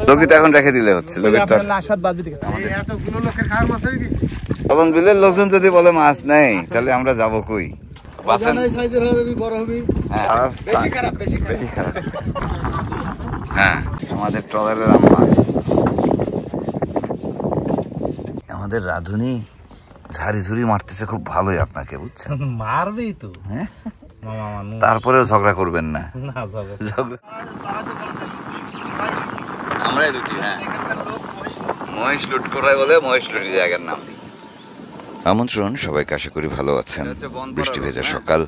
লগিতে এখন রেখে দিলে হচ্ছে। চলন বিলের লোকজন যদি বলে মাছ নেই তাহলে আমরা যাবো কই? হ্যাঁ, আমাদের ট্রলারের আম্মা, আমাদের রাধুনি ঝাড়ি ঝুড়ি মারতেছে খুব ভালোই আপনাকে, বুঝছেন? মারবেই তো, হ্যাঁ, তারপরেও ঝগড়া করবেন না। আমরাই দুটি, হ্যাঁ, মহিষ লুট করাই বলে মহিষ লুটি জায়গার নাম। আমন্ত্রণ সবাইকে, আশা করি ভালো আছেন। বৃষ্টি ভেজা সকাল,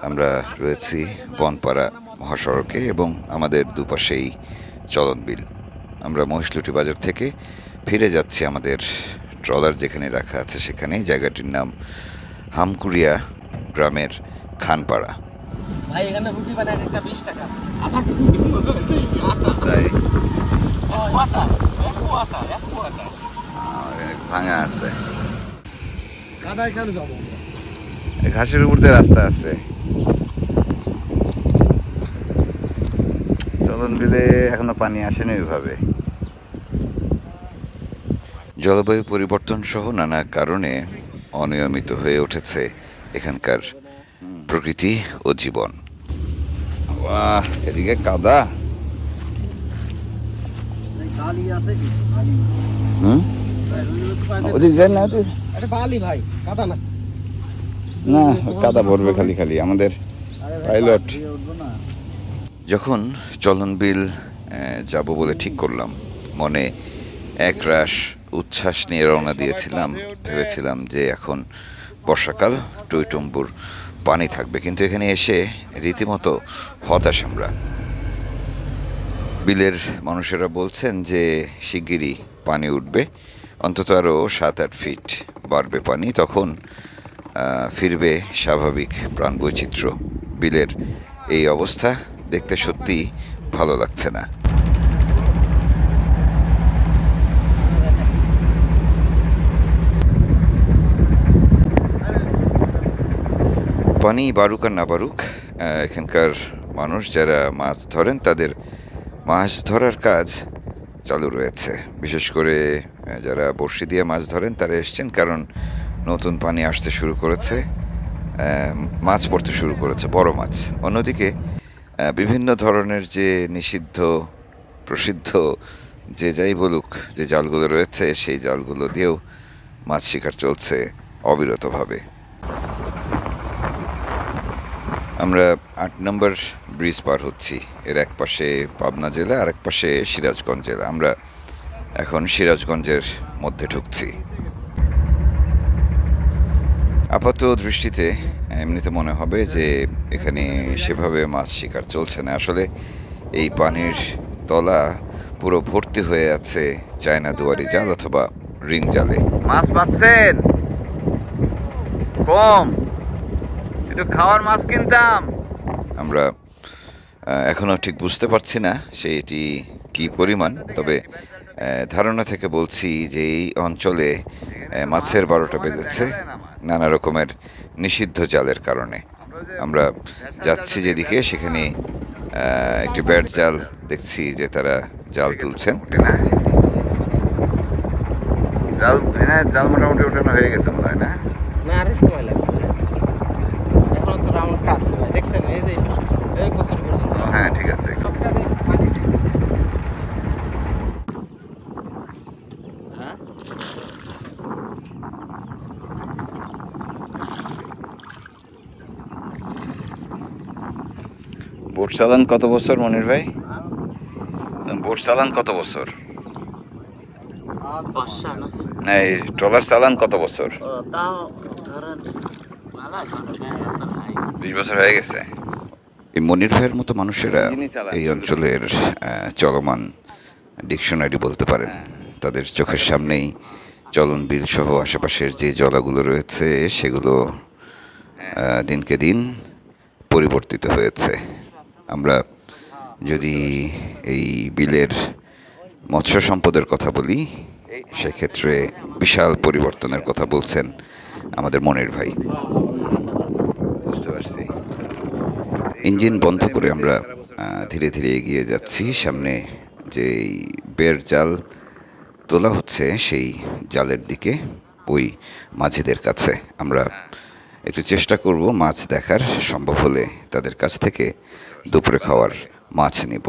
আমরা রয়েছি বনপাড়া মহাসড়কে এবং আমাদের দুপাশেই চলন বিল। আমরা মহিষলুটি বাজার থেকে ফিরে যাচ্ছি আমাদের ট্রলার যেখানে রাখা আছে সেখানে। জায়গাটির নাম হামকুড়িয়া গ্রামের খানপাড়া। ভাঙা আছে, ঘাসের উপর দিয়ে রাস্তা আছে। চলন বিলে এখনো পানি আসেনি ওইভাবে। জলবায়ু পরিবর্তন সহ নানা কারণে অনিয়মিত হয়ে উঠেছে এখানকার প্রকৃতি ও জীবন। এদিকে কাদা, না কাদা ভরবে খালি খালি আমাদের পাইলট। যখন চলন বিল যাব বলে ঠিক করলাম, মনে একরাশ উচ্ছ্বাস নিয়ে রওনা দিয়েছিলাম। ভেবেছিলাম যে এখন বর্ষাকাল, টইটম্বুর পানি থাকবে, কিন্তু এখানে এসে রীতিমতো হতাশ আমরা। বিলের মানুষেরা বলছেন যে শিগগিরই পানি উঠবে, অন্তত আরও 7-8 ফিট বাড়বে পানি, তখন ফিরবে স্বাভাবিক প্রাণবৈচিত্র্য। বিলের এই অবস্থা দেখতে সত্যি ভালো লাগছে না। পানি বাড়ুক আর না বাড়ুক, এখানকার মানুষ যারা মাছ ধরেন তাদের মাছ ধরার কাজ চালু রয়েছে। বিশেষ করে যারা বড়শি দিয়ে মাছ ধরেন তারা এসছেন, কারণ নতুন পানি আসতে শুরু করেছে, মাছ পড়তে শুরু করেছে, বড় মাছ। অন্যদিকে বিভিন্ন ধরনের যে নিষিদ্ধ প্রসিদ্ধ যে যাই বলুক যে জালগুলো রয়েছে, সেই জালগুলো দিয়েও মাছ শিকার চলছে অবিরতভাবে। আমরা 8 নম্বর ব্রিজ পার হচ্ছি। এর এক পাশে পাবনা জেলা, আর এক পাশে সিরাজগঞ্জ জেলা। আমরা এখন সিরাজগঞ্জের মধ্যে ঢুকছি। আপাত দৃষ্টিতে এমনিতে মনে হবে যে এখানে সেভাবে মাছ শিকার চলছে না। আসলে এই পানির তলা পুরো ভর্তি হয়ে আছে চায়না দুয়ারি জাল অথবা রিং জালে। মাছ পাচ্ছেন কম, একটু খাওয়ার মাছ কিনতাম। আমরা এখনো ঠিক বুঝতে পারছি না সেটি কি পরিমাণ, তবে ধারণা থেকে বলছি যে এই অঞ্চলে মাছের 12টা বেজেছে নানা রকমের নিষিদ্ধ জালের কারণে। আমরা যাচ্ছি যেদিকে, সেখানে একটি ব্যাট জাল দেখছি যে তারা জাল তুলছেন। জাল জাল মোটামুটি ওঠানো হয়ে গেছে মনে হয়, না? আরো সময় লাগবে, এখন তো রাউন্ড কাটছে ভাই, দেখছেন এই যে এই বছর পর্যন্ত। হ্যাঁ ঠিক আছে। বোট চালান কত বছর মনির ভাই? বোট চালান কত বছর? না, এই ট্রলার চালান কত বছর? 20 বছর হয়ে গেছে। এই মনির ভাইয়ের মতো মানুষেরা এই অঞ্চলের চলমান ডিকশনারি বলতে পারেন। তাদের চোখের সামনেই চলন বিল সহ আশেপাশের যে জলাগুলো রয়েছে সেগুলো দিনকে দিন পরিবর্তিত হয়েছে। আমরা যদি এই বিলের মৎস্য সম্পদের কথা বলি, সেক্ষেত্রে বিশাল পরিবর্তনের কথা বলছেন আমাদের মনির ভাই। বুঝতে পারছি। ইঞ্জিন বন্ধ করে আমরা ধীরে ধীরে এগিয়ে যাচ্ছি। সামনে যে বের জাল তোলা হচ্ছে সেই জালের দিকে ওই মাঝিদের কাছে। আমরা একটু চেষ্টা করব মাছ দেখার, সম্ভব হলে তাদের কাছ থেকে দুপুরে খাওয়ার মাছ নিব।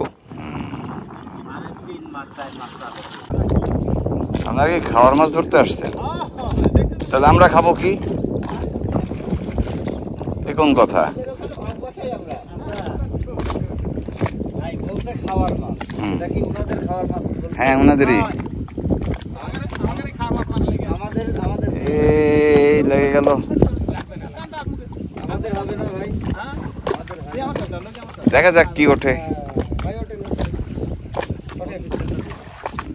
আপনারা কি খাওয়ার মাছ ধরতে আসছেন? তাহলে আমরা খাবো কি? এ কোন কথা? হ্যাঁ, ওনাদেরই এই লেগে গেল। দেখা যাক কি ওঠে,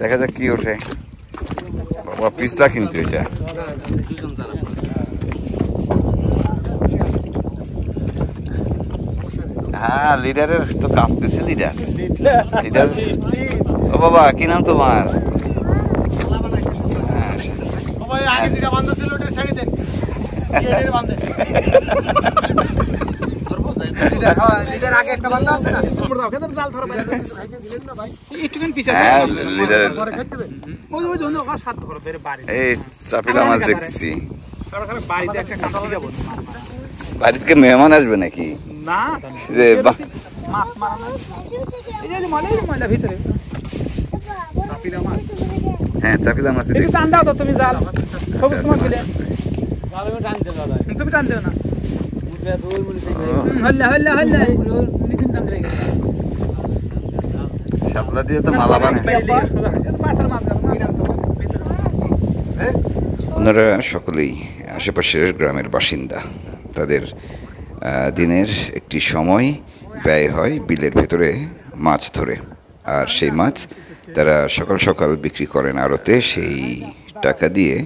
দেখা যাক কি ওঠে। বাবা পিছলা কিন্তু এটা। হ্যাঁ, লিডারের তো কাঁপতেছে। লিডার লিডার ও বাবা, কি নাম তোমার? এই চাপিলা মাছ দেখতেছি। বাড়িতে মেহমান আসবে নাকি? হ্যাঁ, চাপিলা মাছ। তুমি টান দেও না। শাপলা দিয়ে তো মালা বানায়। ওনারা সকলেই আশেপাশের গ্রামের বাসিন্দা। তাদের দিনের একটি সময় ব্যয় হয় বিলের ভেতরে মাছ ধরে, আর সেই মাছ তারা সকাল সকাল বিক্রি করেন আড়তে। সেই টাকা দিয়ে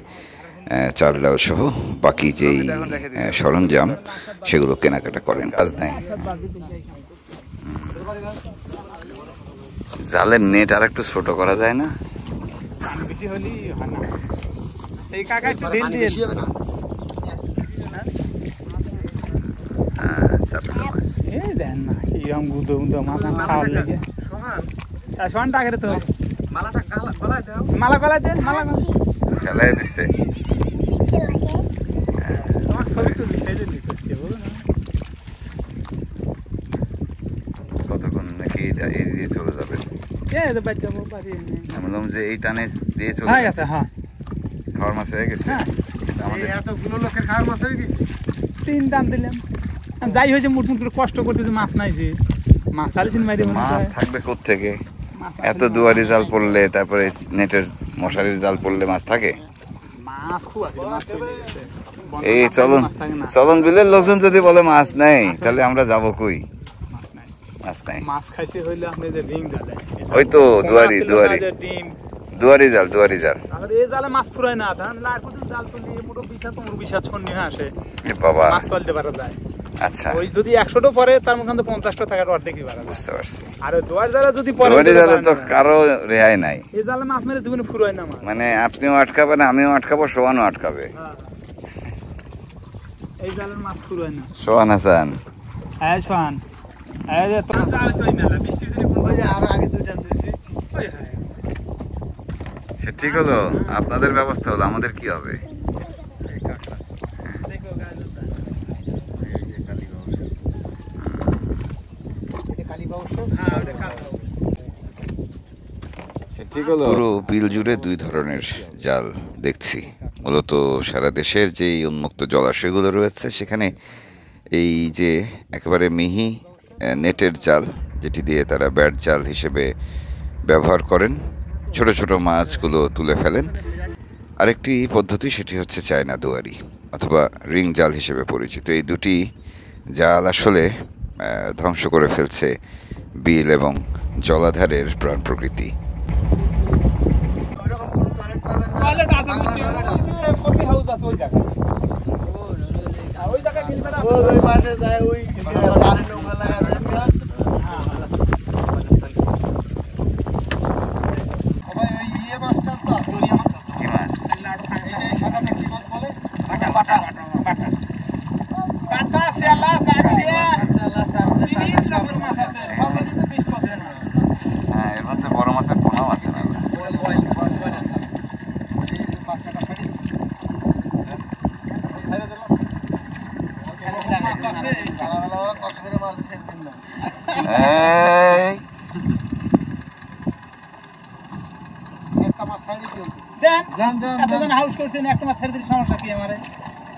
চাল ডাল সহ বাকি যেই সরঞ্জাম সেগুলো কেনাকাটা করেন। কাজ নাই। জালের নেট আর একটু ছোট করা যায় না? মালা গলায় দেন, মালা গলায় দিচ্ছে। কতক্ষণ নাকি এই দিয়ে চলে যাবে? বললাম যে এই টানে দিয়ে চলে গেছে। হ্যাঁ, খাওয়ার মাছ হয়ে গেছে। এতগুলো লোকের খাওয়ার মাছ হয়ে গেছে। 3 টান দিলাম, যাই হয়েছে মুটমুট করে কষ্ট করতেছে। মাছ নাই যে, মাছ তাহলে মাছ থাকবে কোত্থেকে? এত দুয়ারি জাল পড়লে, তারপরে নেটের মশারির জাল পড়লে মাছ থাকে? এই চলন বিলের লোকজন যদি বলে মাছ নেই, তাহলে আমরা যাবো কই? মাছ নাই। মাছ খাইছে হইলে আপনি যে রিং জাল, ওই তো দুয়ারি দুয়ারি দুয়ারি জাল, দুয়ারি জাল। এই জালে মাছ ফুরায় না। ধান লাখ জাল তুলি মোটো 20 ছন্নি আসে বাবা, মাছ তুলতে পারা যায়। আচ্ছা, ওই যদি 100টা পরে তার মধ্যে 50টা টাকার অর্ধেকই বাড়া। বুঝতে পারছি। আর দুয়ার জালে যদি পরে, দুয়ারি জালে তো কারো রেহাই নাই। এই জালে মাছ মেরে জীবনে ফুরায় না মাছ। মানে আপনিও আটকাবেন, আমিও আটকাবো, সোহানও আটকাবে। এই জালের মাছ ফুরায় না। সোহান হাসান, হ্যাঁ সোহান, এই যে তোমরা যাও ওই মেলা বৃষ্টি যদি ওই যে আর আগে 2 টান দিছি। ওই হ্যাঁ, সে ঠিক হলো। আপনাদের ব্যবস্থা হলো, আমাদের কি হবে? পুরো বিল জুড়ে 2 ধরনের জাল দেখছি। মূলত সারা দেশের যে উন্মুক্ত জলাশয়গুলো রয়েছে, সেখানে এই যে একেবারে মিহি নেটের জাল, যেটি দিয়ে তারা ব্যাট জাল হিসেবে ব্যবহার করেন, ছোট ছোট মাছগুলো তুলে ফেলেন। আরেকটি পদ্ধতি, সেটি হচ্ছে চায়না দুয়ারি অথবা রিং জাল হিসেবে পরিচিত। এই দুটি জাল আসলে ধ্বংস করে ফেলছে বিল এবং জলাধারের প্রাণ প্রকৃতি। এর মধ্যে বড় মাছ এতজন হাউস করছেন একটা মাছ ছেড়ে দিলে সমস্যা কি আমারে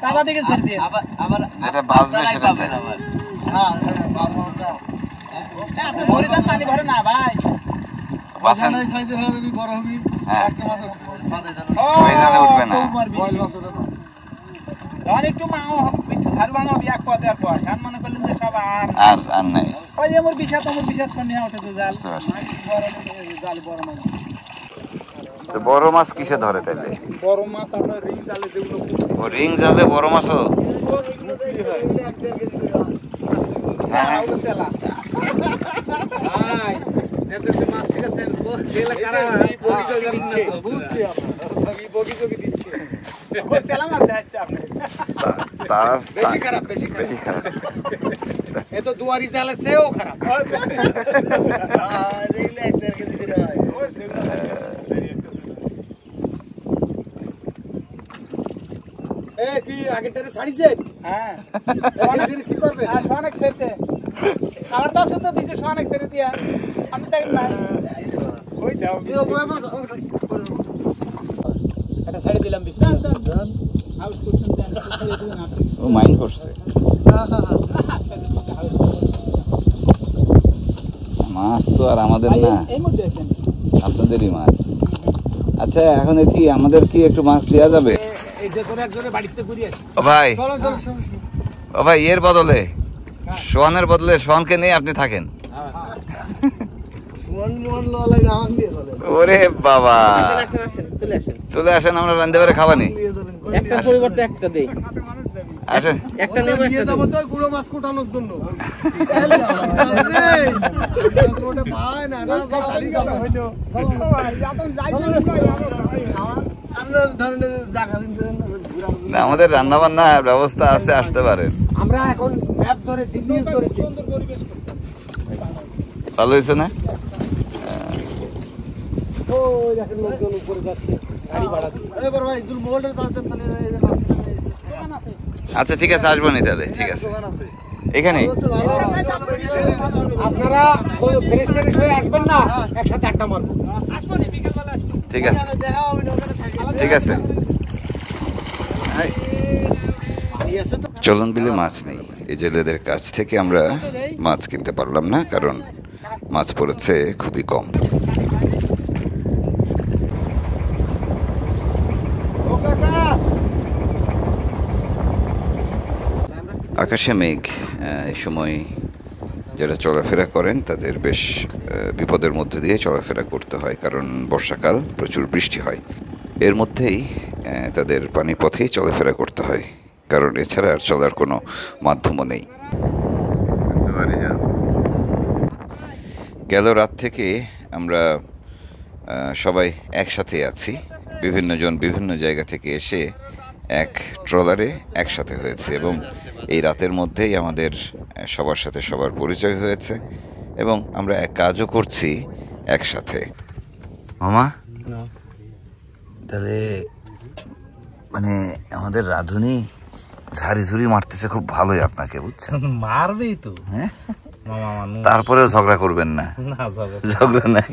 কাদা দিকে ছেড়ে দিয়ে আবার যেটা বাজবে সেটা ছেড়ে আবার আপনি ভরে দেন পানি ভরে না ভাই বাসেন সাইজের হবে বড় হবে একটা মাছ বাঁধে যাবে ওই জালে উঠবে না ধর একটু মাও একটু ঝাড়ু ভাঙা হবে এক পথে আর পথ আর মনে করলেন যে সব আর নাই ওই যে আমার বিষাদ শুনে উঠেছে জাল জাল বড় মাছ তো বড় মাছ কিসে ধরে তাইলে বড় মাছ আপনার রিং জালে যেগুলো ও রিং জালে বড় মাছও হ্যাঁ মাছ শিখাচ্ছে তেল কারা বগি দিচ্ছে বুঝছি আমরা এই বগি দিচ্ছে ওই সেলা মাছ যাচ্ছে আপনি তার বেশি খারাপ এ তো দুয়ারি জালে সেও খারাপ আর এই লেকটার কে দিতে হয় এ কি আগেরটারে ছাড়িছেন হ্যাঁ অনেক দিন কি করবে অনেক ছেড়েছে খাবার দাও শুদ্ধ দিছে অনেক ছেড়ে দিয়া আমি তাই না ওই দাও এটা ছাড়ি দিলাম বিসমিল্লাহ হাউস করছেন দেন ও মাইন্ড করছে মাছ তো আর আমাদের না এই মধ্যে আছেন আপনাদেরই মাছ আচ্ছা এখন কি আমাদের কি একটু মাছ দেওয়া যাবে এই যে কোন একজনের বাড়িতে ঘুরে আসি ও ভাই চলো ও ভাই এর বদলে সোহানের বদলে সোহানকে নিয়ে আপনি থাকেন ওরে বাবা চলে আসেন আমরা রান্ধতে পারে খাবানি একটা পরিবর্তে একটা দেই আসেন একটা নেবে নিয়ে যাব তো গুঁড়ো মাছ কোটানোর জন্য ওটা পায় না না খালি যাবে হইতো আমরা ধরেন জায়গা দিন না আমাদের রান্না বান্নার ব্যবস্থা আছে আসতে পারেন আমরা এখন ম্যাপ ধরেছি নিউজ ধরেছি সুন্দর পরিবেশ করতে ভালো হয়েছে না ওই দেখেন লোকজন উপরে যাচ্ছে গাড়ি ভাড়া দিয়ে এবার ভাই জুল মোবাইলটা চালাতেন তাহলে এই যে মাছ আচ্ছা ঠিক আছে আসবো নি তাহলে ঠিক আছে দোকান আছে এখানে আপনারা কোনো ফ্রেশ ট্রেশ হয়ে আসবেন না একসাথে আড্ডা মারবো আসবো নি বিকেল বেলা আসবো ঠিক আছে দেখা হবে না ওখানে থাকি ঠিক আছে চলন বিলে মাছ নেই এই জেলেদের কাছ থেকে আমরা মাছ কিনতে পারলাম না কারণ মাছ পড়েছে খুবই কম আকাশে মেঘ এই সময় যারা চলাফেরা করেন তাদের বেশ বিপদের মধ্যে দিয়ে চলাফেরা করতে হয় কারণ বর্ষাকাল প্রচুর বৃষ্টি হয় এর মধ্যেই তাদের পানিপথেই চলাফেরা করতে হয় কারণ এছাড়া আর চলার কোনো মাধ্যমও নেই গেল রাত থেকে আমরা সবাই একসাথে আছি বিভিন্ন জন বিভিন্ন জায়গা থেকে এসে এক ট্রলারে একসাথে হয়েছে এবং এই রাতের মধ্যেই আমাদের সবার সাথে সবার পরিচয় হয়েছে এবং আমরা এক কাজও করছি একসাথে মামা তাহলে মানে আমাদের রাধুনি ঝাড়ি ঝুড়ি মারতেছে খুব ভালোই আপনাকে বুঝছেন মারবেই তো হ্যাঁ মামা মানুষ তারপরেও ঝগড়া করবেন না না যাবে ঝগড়া নাই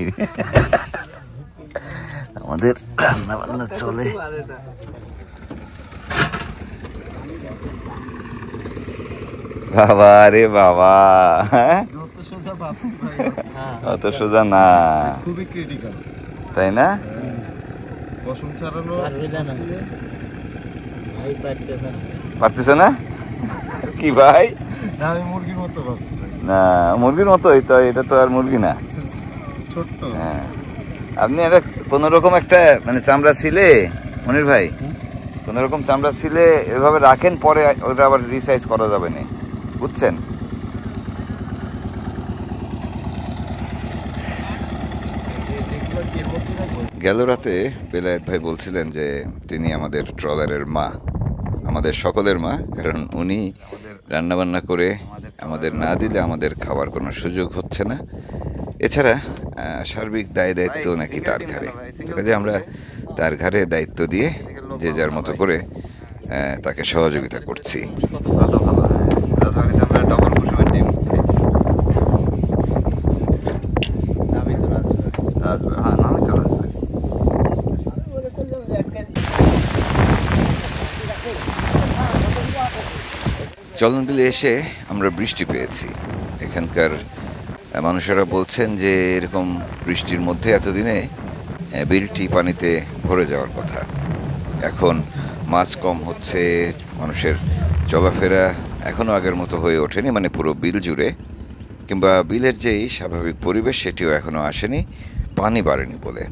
আমাদের রান্না বান্না চলে বাবা রে বাবা অত সোজা না খুবই ক্রিটিক্যাল তাই না বসন ছাড়ানো পারতেছে না কি ভাই না আমি মুরগির মতো ভাবছি না মুরগির মতোই তো এটা তো আর মুরগি না ছোট্ট হ্যাঁ আপনি এটা কোনো রকম একটা মানে চামড়া ছিলে মনির ভাই কোনো রকম চামড়া ছিলে এভাবে রাখেন পরে ওটা আবার রিসাইজ করা যাবে না বুঝছেন গেল রাতে বেলায়েত ভাই বলছিলেন যে তিনি আমাদের ট্রলারের মা আমাদের সকলের মা কারণ উনি রান্নাবান্না করে আমাদের না দিলে আমাদের খাওয়ার কোনো সুযোগ হচ্ছে না এছাড়া সার্বিক দায় দায়িত্ব নাকি তার ঘাড়ে কাজে আমরা তার ঘাড়ে দায়িত্ব দিয়ে যে যার মতো করে তাকে সহযোগিতা করছি চলন বিলে এসে আমরা বৃষ্টি পেয়েছি। এখানকার মানুষেরা বলছেন যে এরকম বৃষ্টির মধ্যে এতদিনে বিলটি পানিতে ভরে যাওয়ার কথা। এখন মাছ কম হচ্ছে, মানুষের চলাফেরা এখনও আগের মতো হয়ে ওঠেনি, মানে পুরো বিল জুড়ে, কিংবা বিলের যেই স্বাভাবিক পরিবেশ সেটিও এখনও আসেনি, পানি বাড়েনি বলে।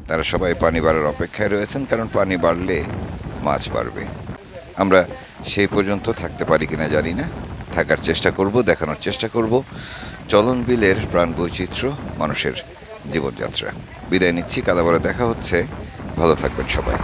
তারা সবাই পানি বাড়ার অপেক্ষায় রয়েছেন, কারণ পানি বাড়লে মাছ বাড়বে। আমরা সেই পর্যন্ত থাকতে পারি কিনা জানি না, থাকার চেষ্টা করব, দেখানোর চেষ্টা করব চলন বিলের প্রাণ বৈচিত্র্য, মানুষের জীবনযাত্রা। বিদায় নিচ্ছি, কালাবারে দেখা হচ্ছে। ভালো থাকবেন সবাই।